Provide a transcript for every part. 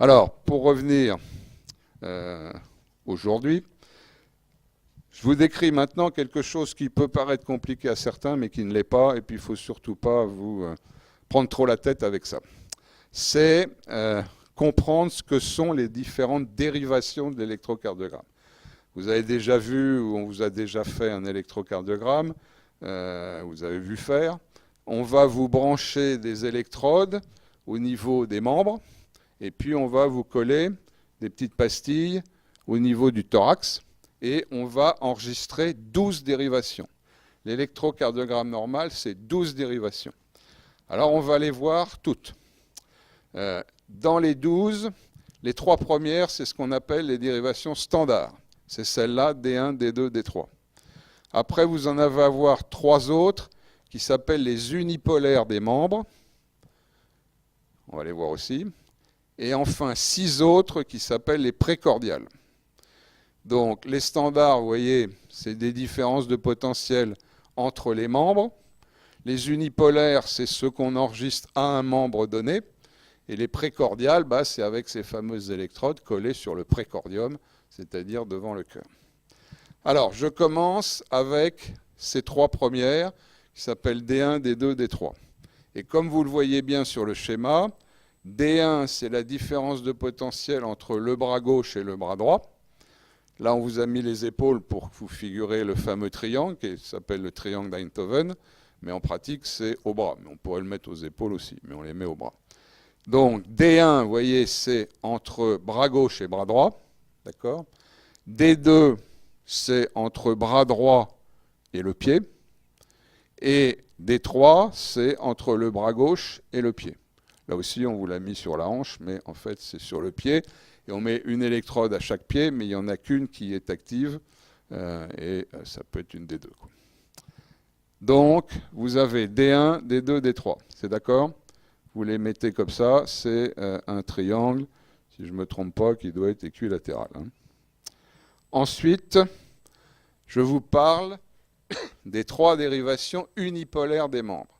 Alors, pour revenir aujourd'hui, je vous décris maintenant quelque chose qui peut paraître compliqué à certains, mais qui ne l'est pas, et puis il ne faut surtout pas vous prendre trop la tête avec ça. C'est comprendre ce que sont les différentes dérivations de l'électrocardiogramme. Vous avez déjà vu, ou on vous a déjà fait un électrocardiogramme, vous avez vu faire. On va vous brancher des électrodes au niveau des membres, et puis on va vous coller des petites pastilles au niveau du thorax, et on va enregistrer 12 dérivations. L'électrocardiogramme normal, c'est 12 dérivations. Alors on va les voir toutes. Dans les 12, les 3 premières, c'est ce qu'on appelle les dérivations standards. C'est celle-là, D1, D2, D3. Après, vous en avez à voir 3 autres qui s'appellent les unipolaires des membres. On va les voir aussi. Et enfin, 6 autres qui s'appellent les précordiales. Donc, les standards, vous voyez, c'est des différences de potentiel entre les membres. Les unipolaires, c'est ceux qu'on enregistre à un membre donné. Et les précordiales, c'est avec ces fameuses électrodes collées sur le précordium, c'est-à-dire devant le cœur. Alors, je commence avec ces 3 premières, qui s'appellent D1, D2, D3. Et comme vous le voyez bien sur le schéma, D1, c'est la différence de potentiel entre le bras gauche et le bras droit. Là, on vous a mis les épaules pour que vous figurez le fameux triangle, qui s'appelle le triangle d'Einthoven, mais en pratique, c'est au bras. Mais on pourrait le mettre aux épaules aussi, mais on les met au bras. Donc, D1, vous voyez, c'est entre bras gauche et bras droit. D'accord ? D2, c'est entre bras droit et le pied. Et D3, c'est entre le bras gauche et le pied. Là aussi, on vous l'a mis sur la hanche, mais en fait, c'est sur le pied. Et on met une électrode à chaque pied, mais il n'y en a qu'une qui est active. Et ça peut être une des deux, quoi. Donc, vous avez D1, D2, D3. C'est d'accord ? Vous les mettez comme ça. C'est un triangle, si je ne me trompe pas, qui doit être équilatéral. Ensuite, je vous parle des 3 dérivations unipolaires des membres.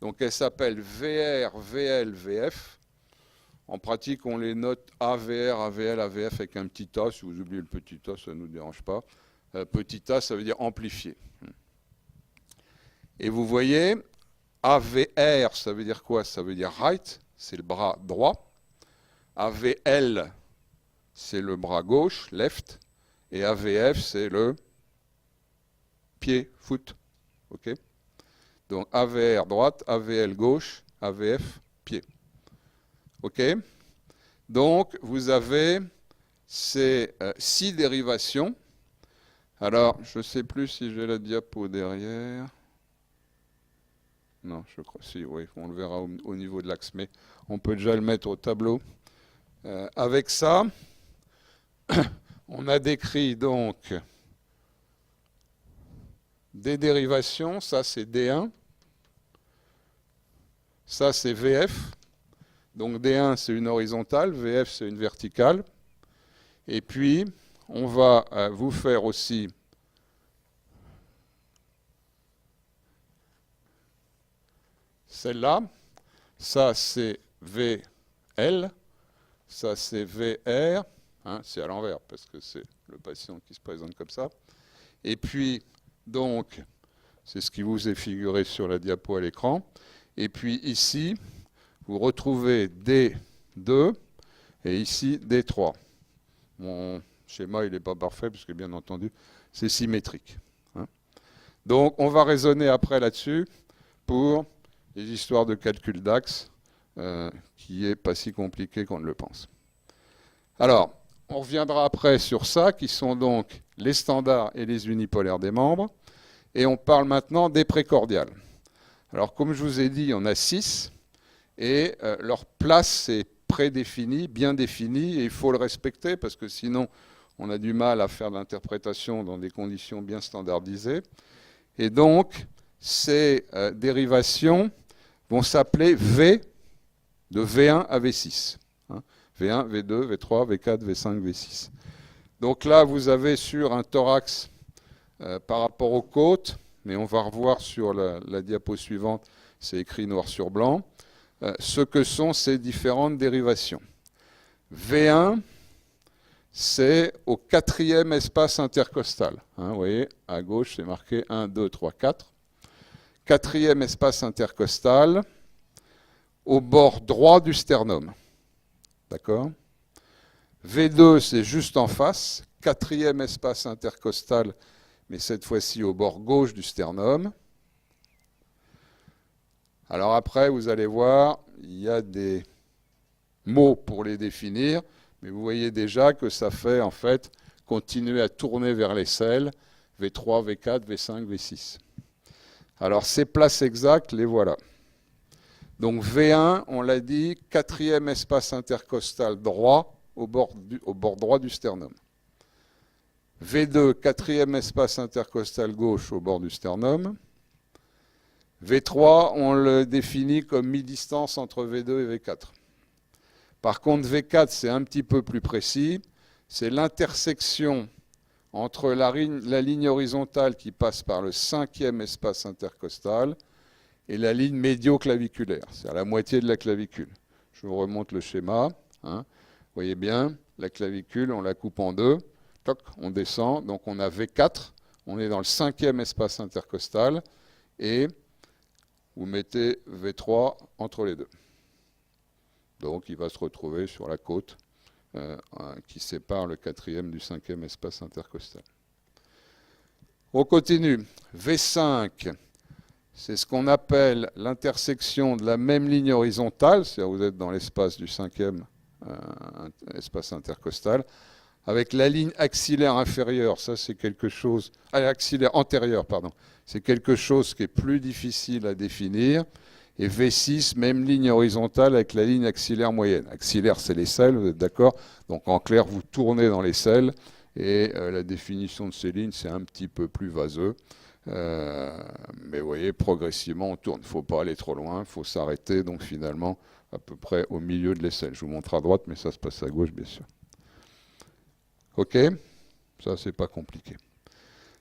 Donc, elles s'appellent VR, VL, VF. En pratique, on les note AVR, AVL, AVF avec un petit A. Si vous oubliez le petit A, ça ne nous dérange pas. Petit A, ça veut dire amplifié. Et vous voyez, AVR, ça veut dire quoi? Ça veut dire right, c'est le bras droit. AVL, c'est le bras gauche, left. Et AVF, c'est le pied, foot. OK? Donc AVR droite, AVL gauche, AVF pied. OK? Donc vous avez ces 6 dérivations. Alors, je ne sais plus si j'ai la diapo derrière. Non, je crois si, oui, on le verra au niveau de l'axe, mais on peut déjà le mettre au tableau. Avec ça, on a décrit donc des dérivations. Ça, c'est D1. Ça, c'est VF. Donc D1, c'est une horizontale. VF, c'est une verticale. Et puis, on va vous faire aussi celle-là. Ça, c'est VL. Ça, c'est VR. C'est à l'envers, parce que c'est le patient qui se présente comme ça. Et puis, donc, c'est ce qui vous est figuré sur la diapo à l'écran. Et puis ici, vous retrouvez D2 et ici D3. Mon schéma, il n'est pas parfait, parce que bien entendu, c'est symétrique. Donc, on va raisonner après là-dessus pour les histoires de calcul d'axe, qui n'est pas si compliqué qu'on ne le pense. Alors, on reviendra après sur ça, qui sont donc les standards et les unipolaires des membres. Et on parle maintenant des précordiales. Alors, comme je vous ai dit, il y en a 6. Et leur place est prédéfinie, bien définie. Et il faut le respecter, parce que sinon, on a du mal à faire de l'interprétation dans des conditions bien standardisées. Et donc, ces dérivations vont s'appeler V, de V1 à V6. V1, V2, V3, V4, V5, V6. Donc là, vous avez sur un thorax par rapport aux côtes, mais on va revoir sur la diapo suivante, c'est écrit noir sur blanc, ce que sont ces différentes dérivations. V1, c'est au 4e espace intercostal. Vous voyez, à gauche, c'est marqué 1, 2, 3, 4. 4e espace intercostal, au bord droit du sternum. D'accord ? V2, c'est juste en face, 4e espace intercostal, mais cette fois-ci au bord gauche du sternum. Alors après, vous allez voir, il y a des mots pour les définir, mais vous voyez déjà que ça fait en fait continuer à tourner vers les selles, V3, V4, V5, V6. Alors ces places exactes, les voilà. Donc V1, on l'a dit, 4e espace intercostal droit au bord droit du sternum. V2, 4e espace intercostal gauche au bord du sternum. V3, on le définit comme mi-distance entre V2 et V4. Par contre, V4, c'est un petit peu plus précis. C'est l'intersection entre la ligne horizontale qui passe par le 5e espace intercostal et la ligne médio-claviculaire, c'est-à-dire la moitié de la clavicule. Je vous remonte le schéma. Vous voyez bien, la clavicule, on la coupe en deux. Toc, on descend, donc on a V4, on est dans le 5e espace intercostal, et vous mettez V3 entre les deux. Donc il va se retrouver sur la côte qui sépare le 4e du 5e espace intercostal. On continue. V5, c'est ce qu'on appelle l'intersection de la même ligne horizontale, c'est-à-dire vous êtes dans l'espace du 5e espace intercostal, avec la ligne axillaire inférieure, ça c'est quelque chose, axillaire antérieure, pardon, c'est quelque chose qui est plus difficile à définir. Et V6, même ligne horizontale avec la ligne axillaire moyenne. Axillaire, c'est les selles, vous êtes d'accord? Donc en clair, vous tournez dans les selles, et la définition de ces lignes, c'est un petit peu plus vaseux. Mais vous voyez, progressivement, on tourne. Il ne faut pas aller trop loin, il faut s'arrêter, donc finalement, à peu près au milieu de l'aisselle. Je vous montre à droite, mais ça se passe à gauche, bien sûr. OK? Ça, c'est pas compliqué.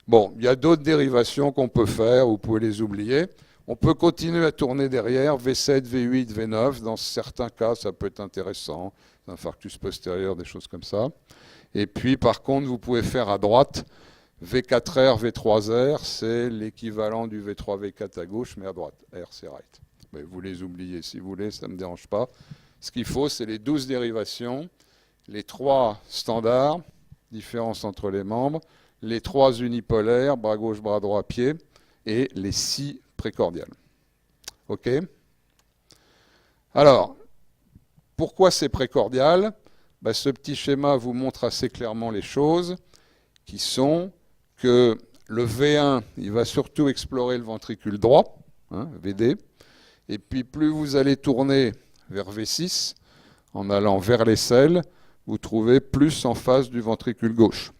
Bon, il y a d'autres dérivations qu'on peut faire, vous pouvez les oublier. On peut continuer à tourner derrière, V7, V8, V9. Dans certains cas, ça peut être intéressant. Infarctus postérieur, des choses comme ça. Et puis, par contre, vous pouvez faire à droite V4R, V3R. C'est l'équivalent du V3, V4 à gauche, mais à droite. R, c'est right. Mais vous les oubliez si vous voulez, ça ne me dérange pas. Ce qu'il faut, c'est les 12 dérivations, les 3 standards, différence entre les membres, les 3 unipolaires, bras gauche, bras droit, pied, et les 6 précordiales. OK? Alors, pourquoi c'est précordial? Ce petit schéma vous montre assez clairement les choses, qui sont que le V1, il va surtout explorer le ventricule droit, VD, et puis plus vous allez tourner vers V6, en allant vers les selles, vous trouvez plus en face du ventricule gauche.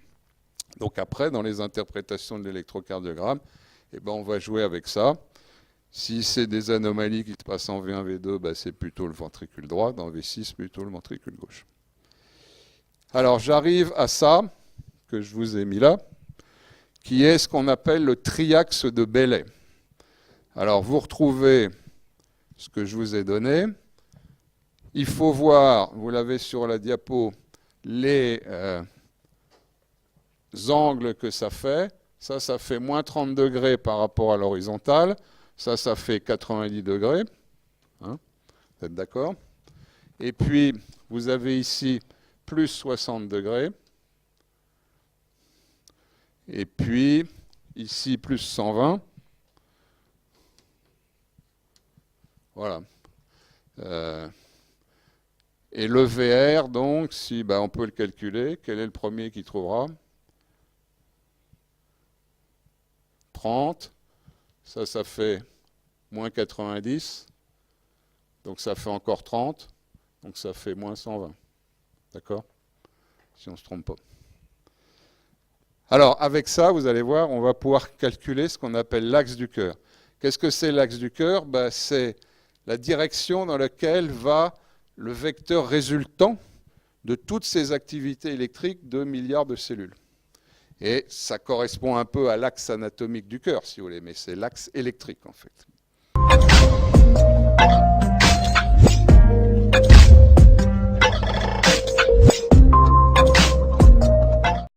Donc après, dans les interprétations de l'électrocardiogramme, on va jouer avec ça. Si c'est des anomalies qui se passent en V1, V2, c'est plutôt le ventricule droit. Dans V6, plutôt le ventricule gauche. Alors j'arrive à ça, que je vous ai mis là, qui est ce qu'on appelle le triaxe de Bailey. Alors vous retrouvez ce que je vous ai donné. Il faut voir, vous l'avez sur la diapo, les angles que ça fait. Ça fait moins 30 degrés par rapport à l'horizontale. Ça fait 90 degrés. Vous êtes d'accord? Et puis, vous avez ici plus 60 degrés. Et puis, ici, plus 120. Voilà. Et le VR, donc, si on peut le calculer, quel est le premier qui trouvera? 30. Ça fait moins 90. Donc ça fait encore 30. Donc ça fait moins 120. D'accord? Si on ne se trompe pas. Alors, avec ça, vous allez voir, on va pouvoir calculer ce qu'on appelle l'axe du cœur. Qu'est-ce que c'est l'axe du cœur? C'est la direction dans laquelle va le vecteur résultant de toutes ces activités électriques de milliards de cellules. Et ça correspond un peu à l'axe anatomique du cœur, si vous voulez, mais c'est l'axe électrique, en fait.